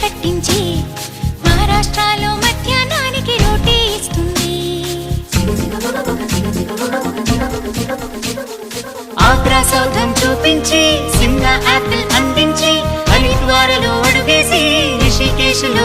కట్టించి మహారాష్ట్రలో మధ్యాహ్నానికి రోటీ ఇస్తుంది. ఆగ్రా సౌధం చూపించి సిమ్లా యాపిల్ అందించి హరిద్వారలో అడుగేసి రిషికేశ్లో